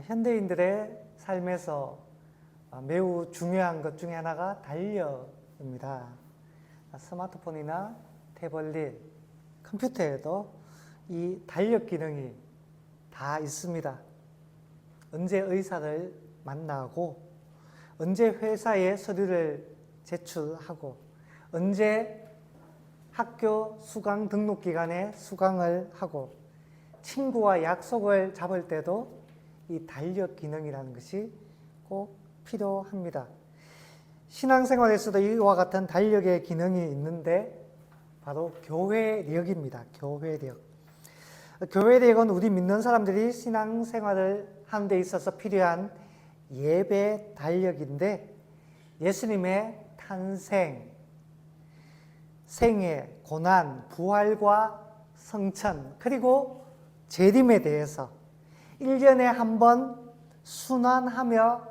현대인들의 삶에서 매우 중요한 것 중에 하나가 달력입니다. 스마트폰이나 태블릿, 컴퓨터에도 이 달력 기능이 다 있습니다. 언제 의사를 만나고, 언제 회사에 서류를 제출하고, 언제 학교 수강 등록 기간에 수강을 하고, 친구와 약속을 잡을 때도 이 달력 기능이라는 것이 꼭 필요합니다. 신앙생활에서도 이와 같은 달력의 기능이 있는데 바로 교회력입니다. 교회력. 교회력은 우리 믿는 사람들이 신앙생활을 하는 데 있어서 필요한 예배 달력인데, 예수님의 탄생, 생애, 고난, 부활과 성천, 그리고 재림에 대해서 1년에 한 번 순환하며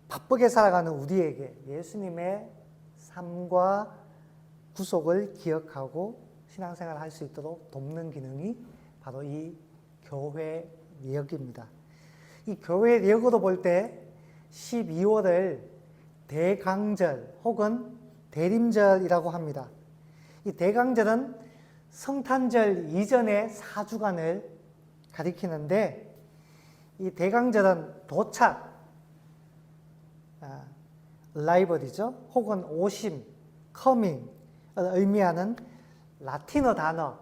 바쁘게 살아가는 우리에게 예수님의 삶과 구속을 기억하고 신앙생활을 할 수 있도록 돕는 기능이 바로 이 교회력입니다. 이 교회력으로 볼 때 12월을 대강절 혹은 대림절이라고 합니다. 이 대강절은 성탄절 이전의 4주간을 가리키는데, 이 대강절은 도착, arrival이죠. 혹은 오심, coming을 의미하는 라틴어 단어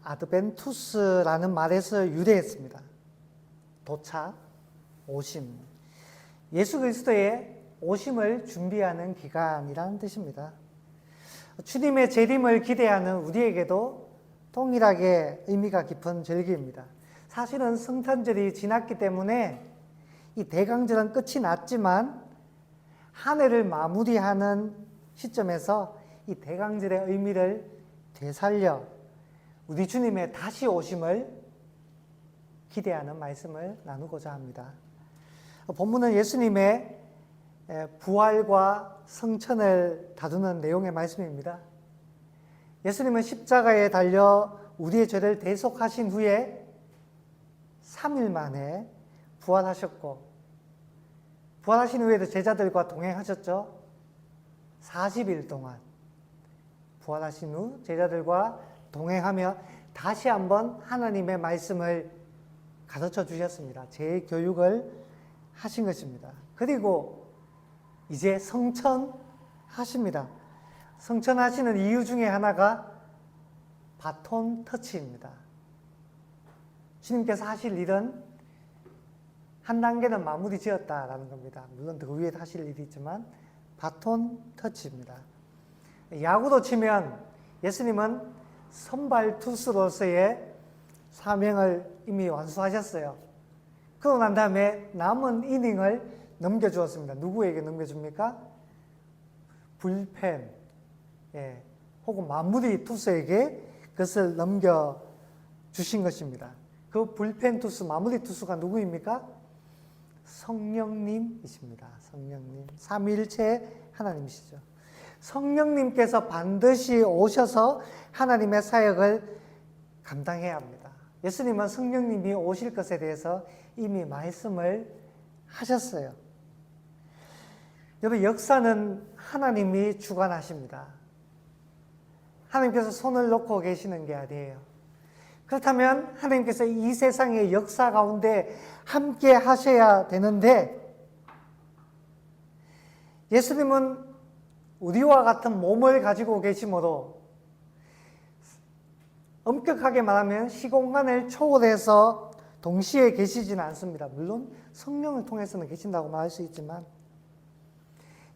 아드벤투스라는 말에서 유래했습니다. 도착, 오심. 예수 그리스도의 오심을 준비하는 기간이라는 뜻입니다. 주님의 재림을 기대하는 우리에게도 동일하게 의미가 깊은 절기입니다. 사실은 성탄절이 지났기 때문에 이 대강절은 끝이 났지만, 한 해를 마무리하는 시점에서 이 대강절의 의미를 되살려 우리 주님의 다시 오심을 기대하는 말씀을 나누고자 합니다. 본문은 예수님의 부활과 성천을 다루는 내용의 말씀입니다. 예수님은 십자가에 달려 우리의 죄를 대속하신 후에 3일 만에 부활하셨고, 부활하신 후에도 제자들과 동행하셨죠. 40일 동안 부활하신 후 제자들과 동행하며 다시 한번 하나님의 말씀을 가르쳐 주셨습니다. 재교육을 하신 것입니다. 그리고 이제 성천하십니다. 성천하시는 이유 중에 하나가 바톤 터치입니다. 주님께서 하실 일은 한 단계는 마무리 지었다라는 겁니다. 물론 그 위에 하실 일이 있지만 바톤 터치입니다. 야구로 치면 예수님은 선발 투수로서의 사명을 이미 완수하셨어요. 그러고 난 다음에 남은 이닝을 넘겨주었습니다. 누구에게 넘겨줍니까? 불펜, 혹은 마무리 투수에게 그것을 넘겨주신 것입니다. 그 불펜 투수, 마무리 투수가 누구입니까? 성령님이십니다. 성령님. 삼위일체 하나님이시죠. 성령님께서 반드시 오셔서 하나님의 사역을 감당해야 합니다. 예수님은 성령님이 오실 것에 대해서 이미 말씀을 하셨어요. 여러분, 역사는 하나님이 주관하십니다. 하나님께서 손을 놓고 계시는 게 아니에요. 그렇다면 하나님께서 이 세상의 역사 가운데 함께 하셔야 되는데, 예수님은 우리와 같은 몸을 가지고 계시므로 엄격하게 말하면 시공간을 초월해서 동시에 계시지는 않습니다. 물론 성령을 통해서는 계신다고 말할 수 있지만,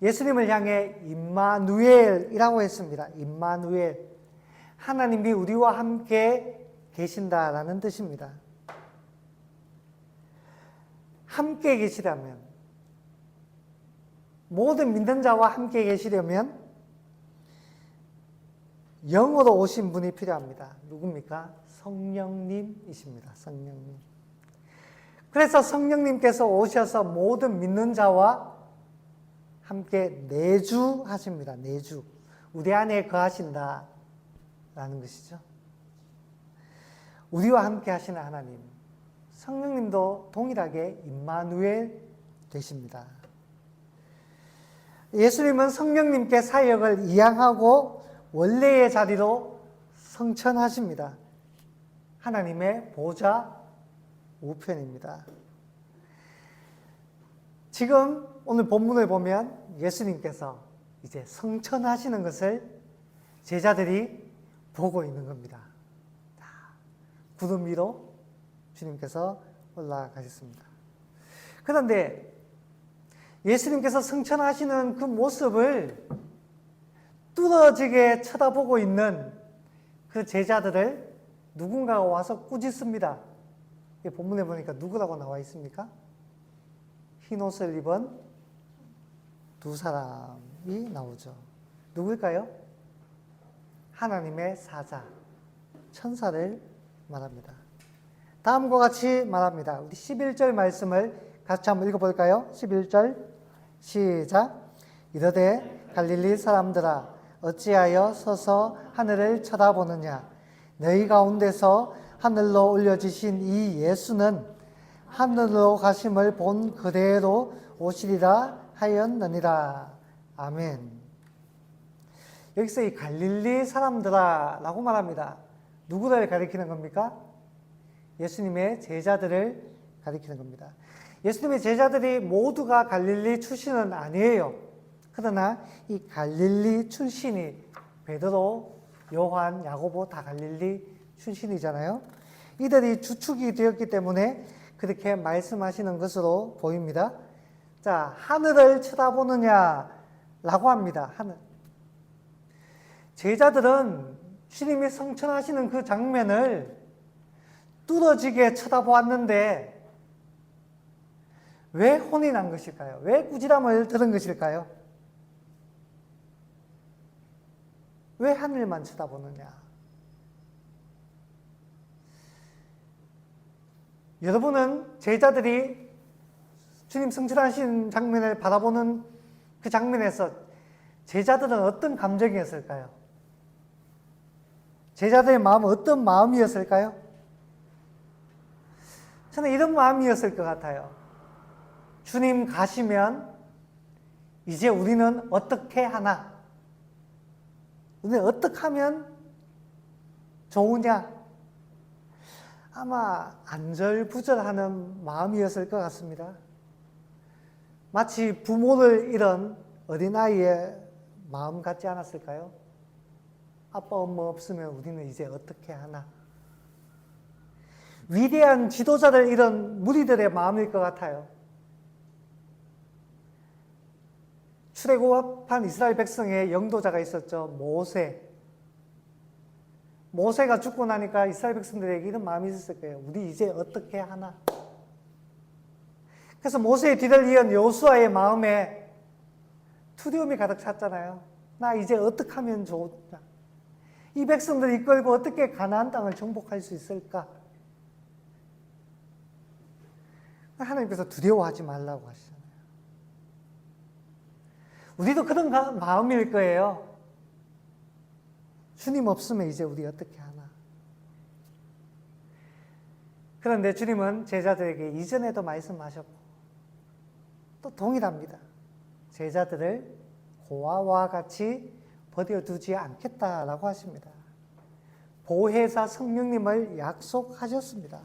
예수님을 향해 임마누엘이라고 했습니다. 임마누엘. 하나님이 우리와 함께 계신다라는 뜻입니다. 함께 계시려면, 모든 믿는 자와 함께 계시려면 영으로 오신 분이 필요합니다. 누굽니까? 성령님이십니다. 성령님. 그래서 성령님께서 오셔서 모든 믿는 자와 함께 내주하십니다. 내주. 우리 안에 거하신다 라는 것이죠. 우리와 함께 하시는 하나님, 성령님도 동일하게 임마누엘 되십니다. 예수님은 성령님께 사역을 이양하고 원래의 자리로 성천하십니다. 하나님의 보좌 우편입니다. 지금 오늘 본문을 보면 예수님께서 이제 성천하시는 것을 제자들이 보고 있는 겁니다. 구름 위로 주님께서 올라가셨습니다. 그런데 예수님께서 성천하시는 그 모습을 뚫어지게 쳐다보고 있는 그 제자들을 누군가가 와서 꾸짖습니다. 본문에 보니까 누구라고 나와 있습니까? 흰 옷을 입은 두 사람이 나오죠. 누구일까요? 하나님의 사자, 천사를 말합니다. 다음과 같이 말합니다. 우리 11절 말씀을 같이 한번 읽어볼까요? 11절 시작. 이르되 갈릴리 사람들아 어찌하여 서서 하늘을 쳐다보느냐. 너희 가운데서 하늘로 올려지신 이 예수는 하늘로 가심을 본 그대로 오시리라 하였느니라. 아멘. 여기서 이 갈릴리 사람들아 라고 말합니다. 누구를 가리키는 겁니까? 예수님의 제자들을 가리키는 겁니다. 예수님의 제자들이 모두가 갈릴리 출신은 아니에요. 그러나 이 갈릴리 출신이 베드로, 요한, 야고보 다 갈릴리 출신이잖아요. 이들이 주축이 되었기 때문에 그렇게 말씀하시는 것으로 보입니다. 자, 하늘을 쳐다보느냐 라고 합니다. 하늘. 제자들은 주님이 성천하시는 그 장면을 뚫어지게 쳐다보았는데 왜 혼이 난 것일까요? 왜 꾸지람을 들은 것일까요? 왜 하늘만 쳐다보느냐? 여러분은 제자들이 주님 성천하신 장면을 바라보는 그 장면에서 제자들은 어떤 감정이었을까요? 제자들의 마음은 어떤 마음이었을까요? 저는 이런 마음이었을 것 같아요. 주님 가시면 이제 우리는 어떻게 하나? 우리는 어떻게 하면 좋으냐? 아마 안절부절하는 마음이었을 것 같습니다. 마치 부모를 잃은 어린아이의 마음 같지 않았을까요? 아빠, 엄마 없으면 우리는 이제 어떻게 하나? 위대한 지도자를 잃은 무리들의 마음일 것 같아요. 출애굽한 이스라엘 백성의 영도자가 있었죠. 모세. 모세가 죽고 나니까 이스라엘 백성들에게 이런 마음이 있었을 거예요. 우리 이제 어떻게 하나? 그래서 모세의 뒤를 이은 여호수아의 마음에 두려움이 가득 찼잖아요. 나 이제 어떻게 하면 좋을까? 이 백성들 이끌고 어떻게 가나안 땅을 정복할 수 있을까? 하나님께서 두려워하지 말라고 하시잖아요. 우리도 그런 마음일 거예요. 주님 없으면 이제 우리 어떻게 하나? 그런데 주님은 제자들에게 이전에도 말씀하셨고 또 동일합니다. 제자들을 고아와 같이 버려두지 않겠다라고 하십니다. 보혜사 성령님을 약속하셨습니다.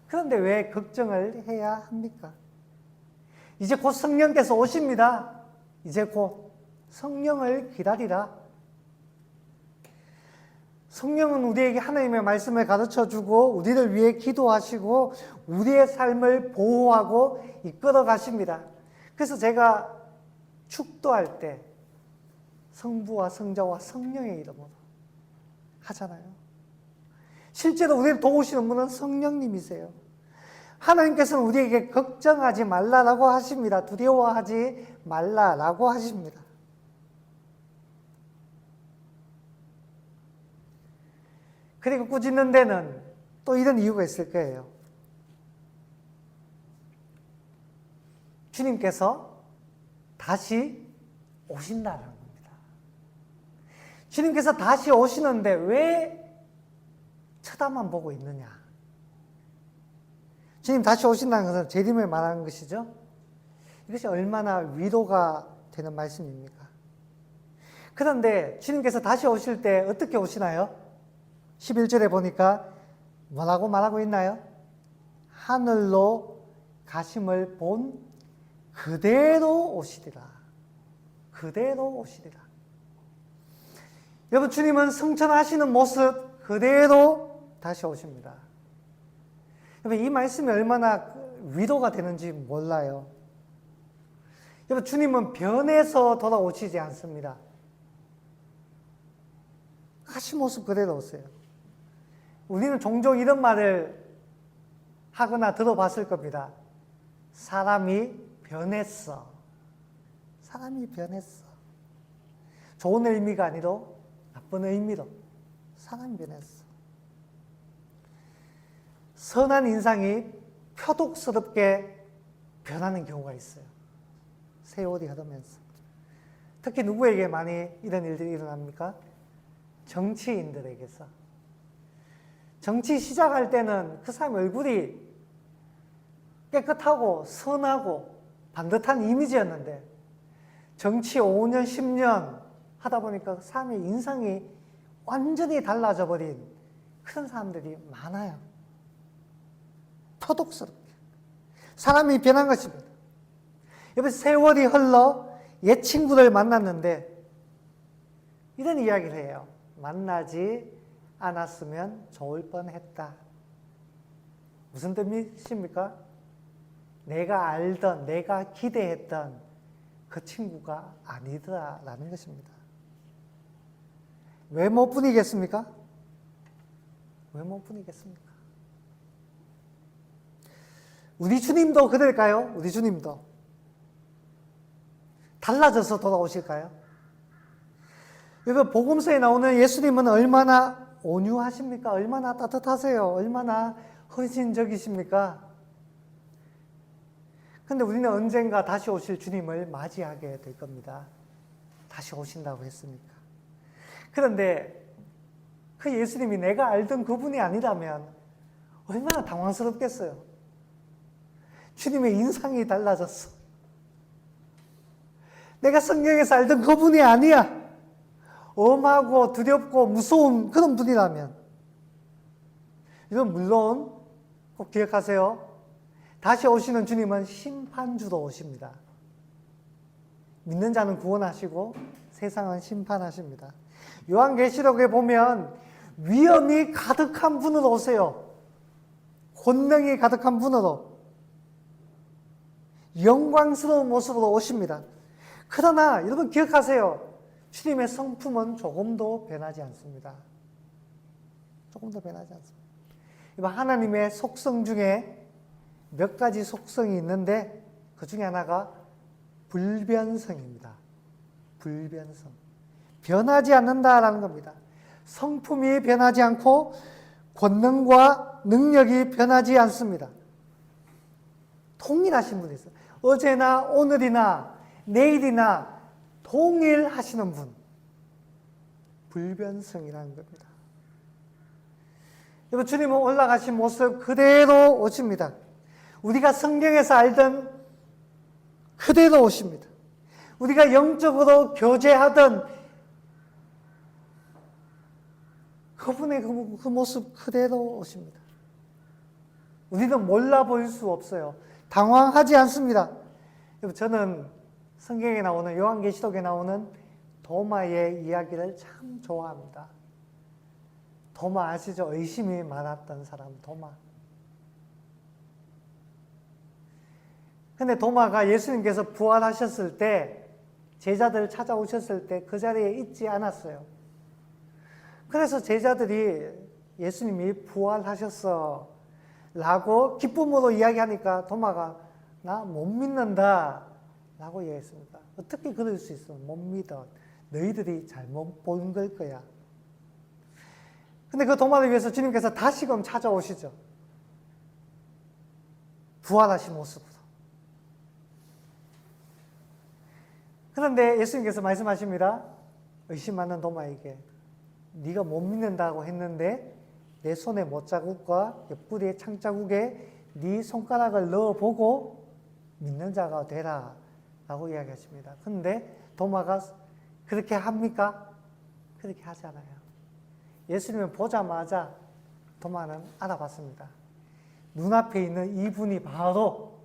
그런데 왜 걱정을 해야 합니까? 이제 곧 성령께서 오십니다. 이제 곧 성령을 기다리라. 성령은 우리에게 하나님의 말씀을 가르쳐주고 우리를 위해 기도하시고 우리의 삶을 보호하고 이끌어 가십니다. 그래서 제가 축도할 때 성부와 성자와 성령의 이름으로 하잖아요. 실제로 우리를 도우시는 분은 성령님이세요. 하나님께서는 우리에게 걱정하지 말라라고 하십니다. 두려워하지 말라라고 하십니다. 그리고 꾸짖는 데는 또 이런 이유가 있을 거예요. 주님께서 다시 오신다는 겁니다. 주님께서 다시 오시는데 왜 쳐다만 보고 있느냐? 주님 다시 오신다는 것은 재림을 말하는 것이죠. 이것이 얼마나 위로가 되는 말씀입니까? 그런데 주님께서 다시 오실 때 어떻게 오시나요? 11절에 보니까 뭐라고 말하고 있나요? 하늘로 가심을 본 그대로 오시리라. 그대로 오시리라. 여러분, 주님은 승천하시는 모습 그대로 다시 오십니다. 여러분, 이 말씀이 얼마나 위로가 되는지 몰라요. 여러분, 주님은 변해서 돌아오시지 않습니다. 하신 모습 그대로 오세요. 우리는 종종 이런 말을 하거나 들어봤을 겁니다. 사람이 변했어. 사람이 변했어. 좋은 의미가 아니로 나쁜 의미로 사람이 변했어. 선한 인상이 표독스럽게 변하는 경우가 있어요. 세월이 흐르면서. 특히 누구에게 많이 이런 일들이 일어납니까? 정치인들에게서. 정치 시작할 때는 그 사람 얼굴이 깨끗하고 선하고 반듯한 이미지였는데 정치 5년, 10년 하다 보니까 그 사람의 인상이 완전히 달라져 버린 그런 사람들이 많아요. 표독스럽게. 사람이 변한 것입니다. 여러분, 세월이 흘러 옛 친구를 만났는데 이런 이야기를 해요. 만나지 않았으면 좋을 뻔했다. 무슨 뜻이십니까? 내가 알던, 내가 기대했던 그 친구가 아니더라라는 것입니다. 외모뿐이겠습니까? 외모뿐이겠습니까? 우리 주님도 그럴까요? 우리 주님도 달라져서 돌아오실까요? 여러분, 복음서에 나오는 예수님은 얼마나 온유하십니까? 얼마나 따뜻하세요? 얼마나 헌신적이십니까? 근데 우리는 언젠가 다시 오실 주님을 맞이하게 될 겁니다. 다시 오신다고 했으니까. 그런데 그 예수님이 내가 알던 그분이 아니라면 얼마나 당황스럽겠어요. 주님의 인상이 달라졌어. 내가 성경에서 알던 그분이 아니야. 엄하고 두렵고 무서운 그런 분이라면. 이건 물론 꼭 기억하세요. 다시 오시는 주님은 심판주로 오십니다. 믿는 자는 구원하시고 세상은 심판하십니다. 요한계시록에 보면 위엄이 가득한 분으로 오세요. 권능이 가득한 분으로 영광스러운 모습으로 오십니다. 그러나 여러분 기억하세요. 주님의 성품은 조금도 변하지 않습니다. 조금도 변하지 않습니다. 하나님의 속성 중에 몇 가지 속성이 있는데 그 중에 하나가 불변성입니다. 불변성. 변하지 않는다라는 겁니다. 성품이 변하지 않고 권능과 능력이 변하지 않습니다. 통일하신 분이 있어요. 어제나 오늘이나 내일이나 동일하시는 분. 불변성이라는 겁니다. 여러분, 주님은 올라가신 모습 그대로 오십니다. 우리가 성경에서 알던 그대로 오십니다. 우리가 영적으로 교제하던 그분의 그 모습 그대로 오십니다. 우리는 몰라 보일 수 없어요. 당황하지 않습니다. 여러분, 저는 성경에 나오는 요한계시록에 나오는 도마의 이야기를 참 좋아합니다. 도마 아시죠? 의심이 많았던 사람 도마. 근데 도마가 예수님께서 부활하셨을 때 제자들 찾아오셨을 때 그 자리에 있지 않았어요. 그래서 제자들이 예수님이 부활하셨어 라고 기쁨으로 이야기하니까 도마가 나 못 믿는다 라고 얘기했습니다. 어떻게 그럴 수 있어? 못 믿어. 너희들이 잘못 본 걸 거야. 근데 그 도마를 위해서 주님께서 다시금 찾아오시죠. 부활하신 모습으로. 그런데 예수님께서 말씀하십니다. 의심하는 도마에게 네가 못 믿는다고 했는데 내 손의 못자국과 옆구리의 창자국에 네 손가락을 넣어보고 믿는 자가 되라 라고 이야기하십니다. 그런데 도마가 그렇게 합니까? 그렇게 하지 않아요. 예수님을 보자마자 도마는 알아봤습니다. 눈앞에 있는 이분이 바로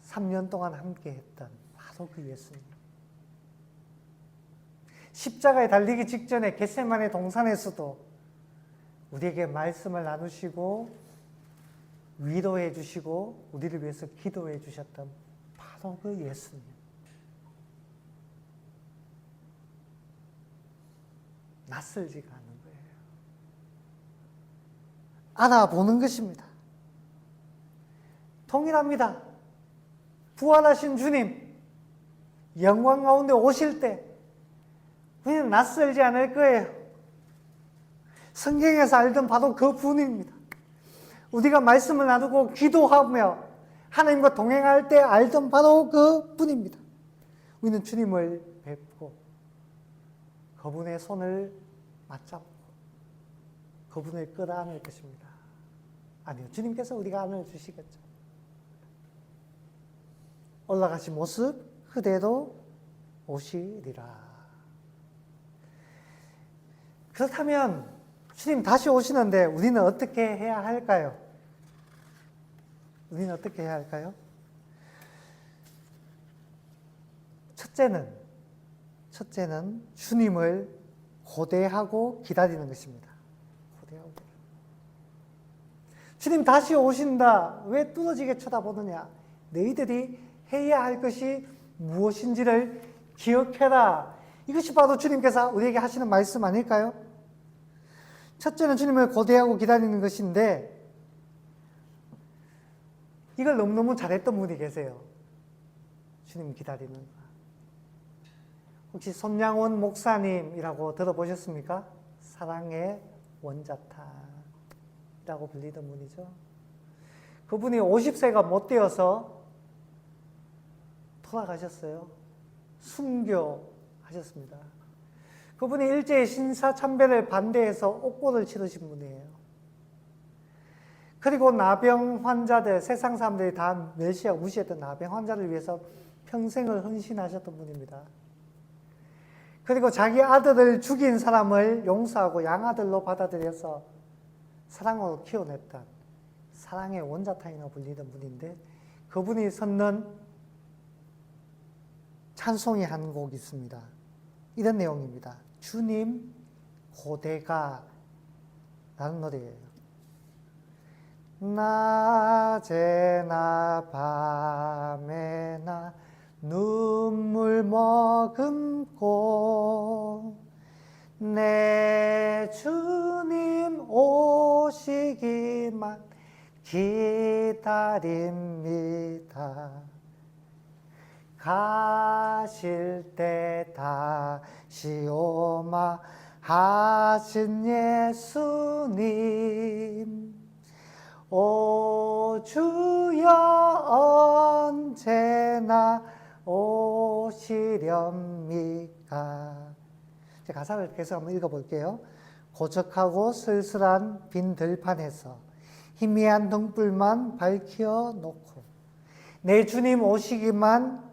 3년 동안 함께 했던 바로 그 예수님. 십자가에 달리기 직전에 겟세마네 동산에서도 우리에게 말씀을 나누시고 위로해 주시고 우리를 위해서 기도해 주셨던 바로 그 예수님. 낯설지가 않은 거예요. 알아보는 것입니다. 동일합니다. 부활하신 주님, 영광 가운데 오실 때 우리는 낯설지 않을 거예요. 성경에서 알던 바로 그 분입니다. 우리가 말씀을 나누고 기도하며 하나님과 동행할 때 알던 바로 그 분입니다. 우리는 주님을 뵙고 그분의 손을 맞잡고 그분을 끌어안을 것입니다. 아니요, 주님께서 우리가 안아주시겠죠. 올라가신 모습 그대로 오시리라. 그렇다면 주님 다시 오시는데 우리는 어떻게 해야 할까요? 우리는 어떻게 해야 할까요? 첫째는 주님을 고대하고 기다리는 것입니다. 고대하고. 주님 다시 오신다. 왜 뚫어지게 쳐다보느냐? 너희들이 해야 할 것이 무엇인지를 기억해라. 이것이 바로 주님께서 우리에게 하시는 말씀 아닐까요? 첫째는 주님을 고대하고 기다리는 것인데 이걸 너무너무 잘했던 분이 계세요. 주님 기다리는 거. 혹시 손양원 목사님이라고 들어보셨습니까? 사랑의 원자탄이라고 불리던 분이죠. 그분이 50세가 못 되어서 돌아가셨어요. 순교하셨습니다. 그분이 일제의 신사참배를 반대해서 옥고를 치르신 분이에요. 그리고 나병 환자들, 세상 사람들이 다 멸시하고 무시했던 나병 환자를 위해서 평생을 헌신하셨던 분입니다. 그리고 자기 아들을 죽인 사람을 용서하고 양아들로 받아들여서 사랑으로 키워냈던 사랑의 원자탄이라고 불리던 분인데 그분이 섰는 찬송이 한 곡 있습니다. 이런 내용입니다. 주님 고대가 라는 노래예요. 낮에나 밤에나 눈물 머금고 내 주님 오시기만 기다립니다. 가실 때 다시 오마 하신 예수님 오 주여 언제나 오시렵니까? 가사를 계속 한번 읽어볼게요. 고적하고 쓸쓸한 빈 들판에서 희미한 등불만 밝혀 놓고 내 주님 오시기만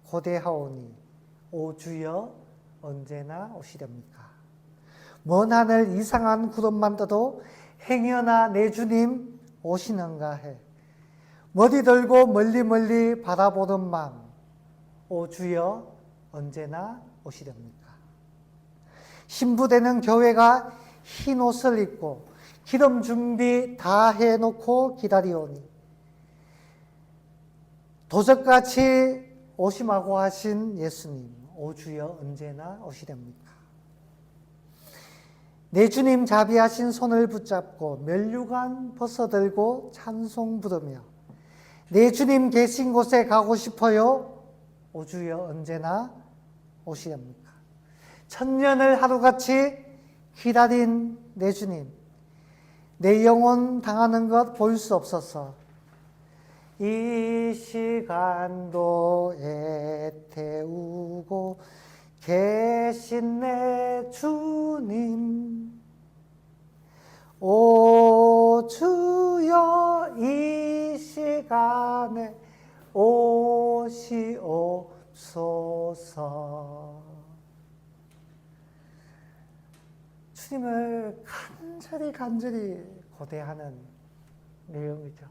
고대하오니 오 주여 언제나 오시렵니까? 먼 하늘 이상한 구름만 떠도 행여나 내 주님 오시는가 해 머리 들고 멀리 멀리 바라보는 맘 오 주여 언제나 오시렵니까? 신부되는 교회가 흰 옷을 입고 기름 준비 다 해놓고 기다리오니 도적같이 오심하고 하신 예수님 오 주여 언제나 오시렵니까? 내 주님 자비하신 손을 붙잡고 면류관 벗어들고 찬송 부르며 내 주님 계신 곳에 가고 싶어요. 오 주여 언제나 오시렵니까? 천년을 하루같이 기다린 내 주님 내 영혼 당하는 것 볼 수 없어서 이 시간도 애태우고 계신 내 주님. 오 주여 이 시간에 오시옵소서. 주님을 간절히 고대하는 내용이죠.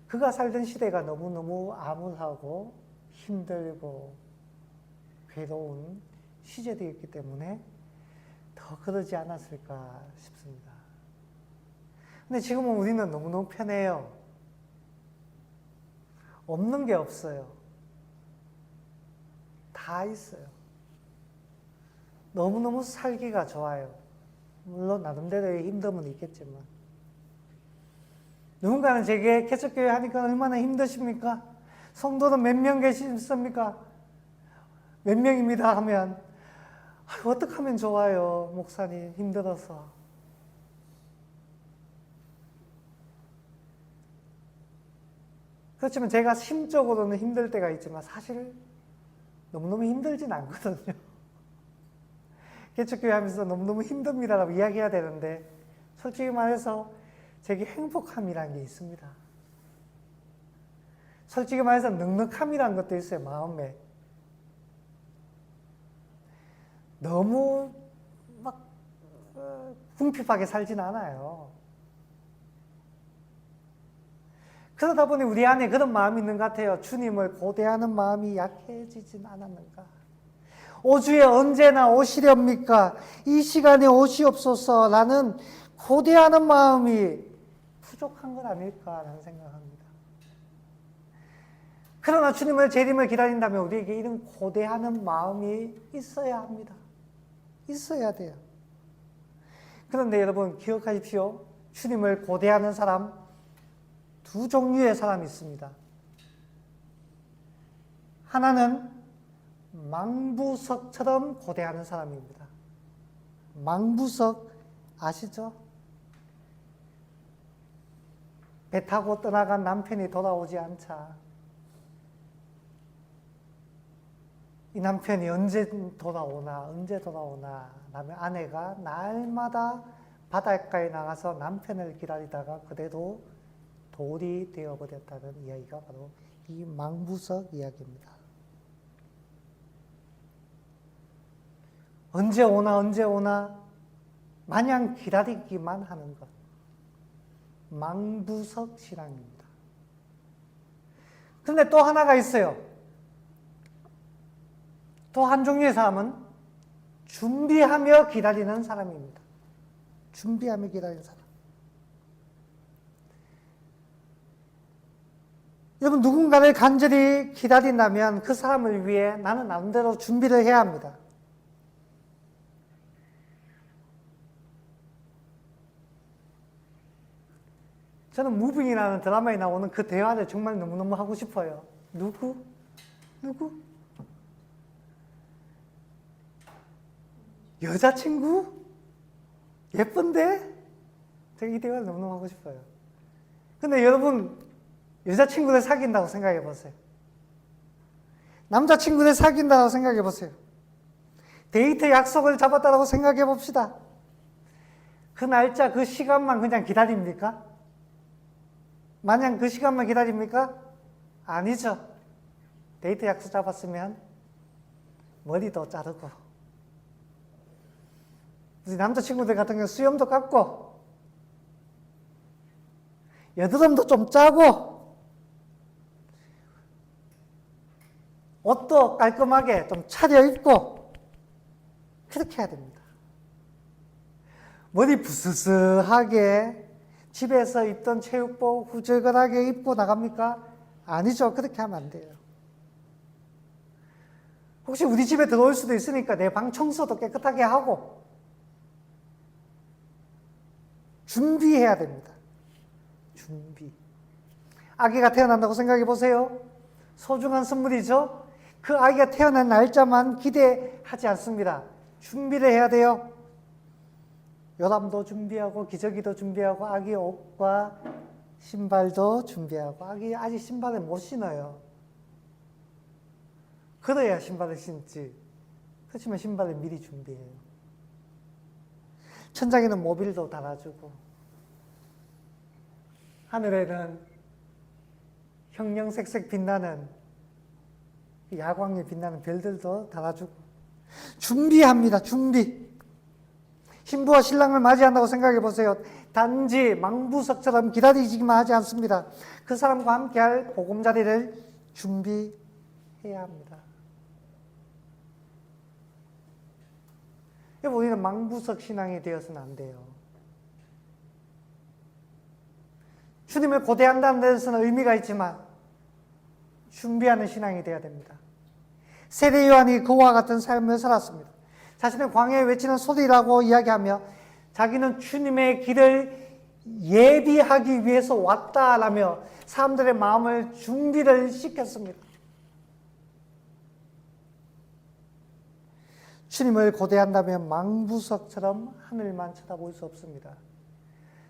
그가 살던 시대가 너무너무 암울하고 힘들고 괴로운 시절이었기 때문에 더 그러지 않았을까 싶습니다. 근데 지금은 우리는 너무너무 편해요. 없는 게 없어요. 다 있어요. 너무너무 살기가 좋아요. 물론 나름대로의 힘듦은 있겠지만. 누군가는 제게 개척교회 하니까 얼마나 힘드십니까? 성도는 몇 명 계십니까? 몇 명입니다 하면 어떻게 하면 좋아요, 목사님 힘들어서. 그렇지만 제가 심적으로는 힘들 때가 있지만 사실 너무너무 힘들진 않거든요. 개척교회 하면서 너무너무 힘듭니다라고 이야기해야 되는데 솔직히 말해서 제게 행복함이라는 게 있습니다. 솔직히 말해서 넉넉함이라는 것도 있어요, 마음에. 너무 막 궁핍하게 살진 않아요. 그러다 보니 우리 안에 그런 마음이 있는 것 같아요. 주님을 고대하는 마음이 약해지진 않았는가. 오주에 언제나 오시렵니까? 이 시간에 오시옵소서라는 고대하는 마음이 부족한 건 아닐까라는 생각합니다. 그러나 주님을 재림을 기다린다면 우리에게 이런 고대하는 마음이 있어야 합니다. 있어야 돼요. 그런데 여러분 기억하십시오. 주님을 고대하는 사람, 두 종류의 사람이 있습니다. 하나는 망부석처럼 고대하는 사람입니다. 망부석 아시죠? 배 타고 떠나간 남편이 돌아오지 않자 이 남편이 언제 돌아오나 라면 아내가 날마다 바닷가에 나가서 남편을 기다리다가 그대로 돌이 되어버렸다는 이야기가 바로 이 망부석 이야기입니다. 언제 오나 마냥 기다리기만 하는 것. 망부석 신앙입니다. 그런데 또 하나가 있어요. 또 한 종류의 사람은 준비하며 기다리는 사람입니다. 준비하며 기다리는 사람. 여러분 누군가를 간절히 기다린다면 그 사람을 위해 나는 나름대로 준비를 해야 합니다. 저는 무빙이라는 드라마에 나오는 그 대화를 정말 너무너무 하고 싶어요. 누구? 여자친구? 예쁜데? 제가 이 대화를 너무너무 하고 싶어요. 근데 여러분 여자친구를 사귄다고 생각해 보세요. 남자친구를 사귄다고 생각해 보세요. 데이트 약속을 잡았다고 생각해 봅시다. 그 날짜, 그 시간만 그냥 기다립니까? 마냥 그 시간만 기다립니까? 아니죠. 데이트 약속 잡았으면 머리도 자르고 우리 남자친구들 같은 경우 수염도 깎고 여드름도 좀 짜고 옷도 깔끔하게 좀 차려입고 그렇게 해야 됩니다. 머리 부스스하게 집에서 입던 체육복 후줄근하게 입고 나갑니까? 아니죠. 그렇게 하면 안 돼요. 혹시 우리 집에 들어올 수도 있으니까 내 방 청소도 깨끗하게 하고 준비해야 됩니다. 준비. 아기가 태어난다고 생각해 보세요. 소중한 선물이죠. 그 아기가 태어난 날짜만 기대하지 않습니다. 준비를 해야 돼요. 요람도 준비하고 기저귀도 준비하고 아기 옷과 신발도 준비하고, 아직 신발을 못 신어요. 그래야 신발을 신지. 그렇지만 신발을 미리 준비해요. 천장에는 모빌도 달아주고, 하늘에는 형형색색 빛나는, 야광에 빛나는 별들도 달아주고, 준비합니다. 준비. 신부와 신랑을 맞이한다고 생각해 보세요. 단지 망부석처럼 기다리지만 하지 않습니다. 그 사람과 함께할 보금자리를 준비해야 합니다. 우리는 망부석 신앙이 되어서는 안 돼요. 주님을 고대한다는 데서는 의미가 있지만 준비하는 신앙이 되어야 됩니다. 세례 요한이 그와 같은 삶을 살았습니다. 자신을 광야에 외치는 소리라고 이야기하며 자기는 주님의 길을 예비하기 위해서 왔다라며 사람들의 마음을 준비를 시켰습니다. 주님을 고대한다면 망부석처럼 하늘만 쳐다볼 수 없습니다.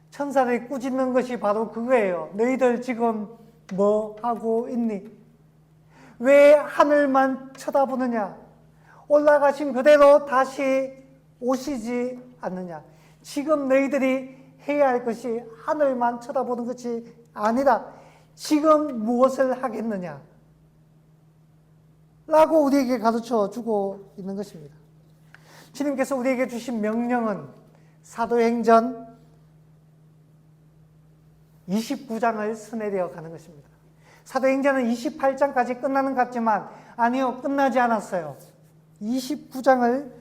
천사들이 꾸짖는 것이 바로 그거예요. 너희들 지금 뭐 하고 있니? 왜 하늘만 쳐다보느냐? 올라가신 그대로 다시 오시지 않느냐? 지금 너희들이 해야 할 것이 하늘만 쳐다보는 것이 아니라 지금 무엇을 하겠느냐? 라고 우리에게 가르쳐 주고 있는 것입니다. 주님께서 우리에게 주신 명령은 사도행전 29장을 서내려 가는 것입니다. 사도행전은 28장까지 끝나는 것 같지만 아니요, 끝나지 않았어요. 29장을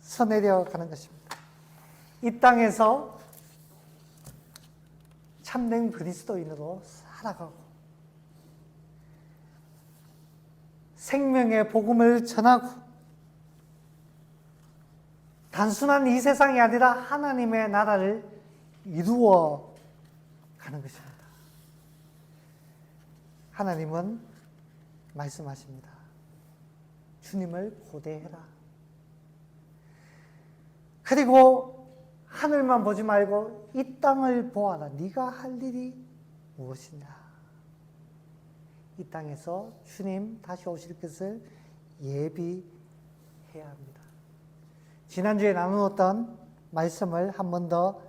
서내려 가는 것입니다. 이 땅에서 참된 그리스도인으로 살아가고 생명의 복음을 전하고 단순한 이 세상이 아니라 하나님의 나라를 이루어 가는 것입니다. 하나님은 말씀하십니다. 주님을 고대해라. 그리고 하늘만 보지 말고 이 땅을 보아라. 네가 할 일이 무엇이냐. 이 땅에서 주님 다시 오실 것을 예비해야 합니다. 지난주에 나누었던 말씀을 한 번 더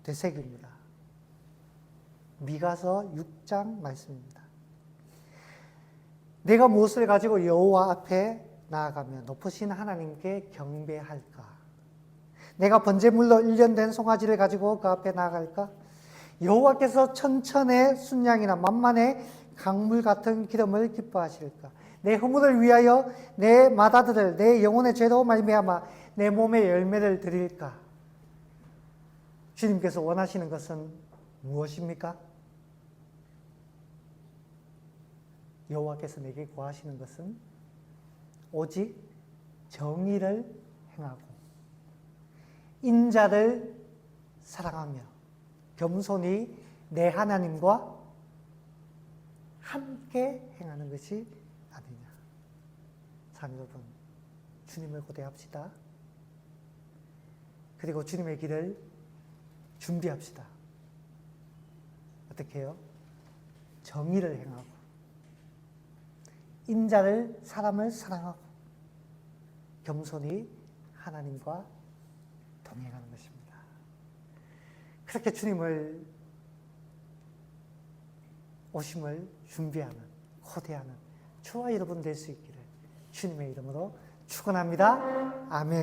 되새깁니다. 미가서 6장 말씀입니다. 내가 무엇을 가지고 여호와 앞에 나아가며 높으신 하나님께 경배할까? 내가 번제물로 일련된 송아지를 가지고 그 앞에 나아갈까? 여호와께서 천천의 순양이나 만만의 강물 같은 기름을 기뻐하실까? 내 허물을 위하여 내 맏아들을 내 영혼의 죄로 말미암아 내 몸의 열매를 드릴까? 주님께서 원하시는 것은 무엇입니까? 여호와께서 내게 구하시는 것은 오직 정의를 행하고 인자를 사랑하며 겸손히 내 하나님과 함께 행하는 것이 아니냐. 사랑 여러분, 주님을 고대합시다. 그리고 주님의 길을 준비합시다. 어떻게 해요? 정의를 행하고 인자를, 사람을 사랑하고 겸손히 하나님과 동행하는 것입니다. 그렇게 주님을 오심을 준비하는, 고대하는 저와 여러분 될 수 있기를 주님의 이름으로 축원합니다. 아멘.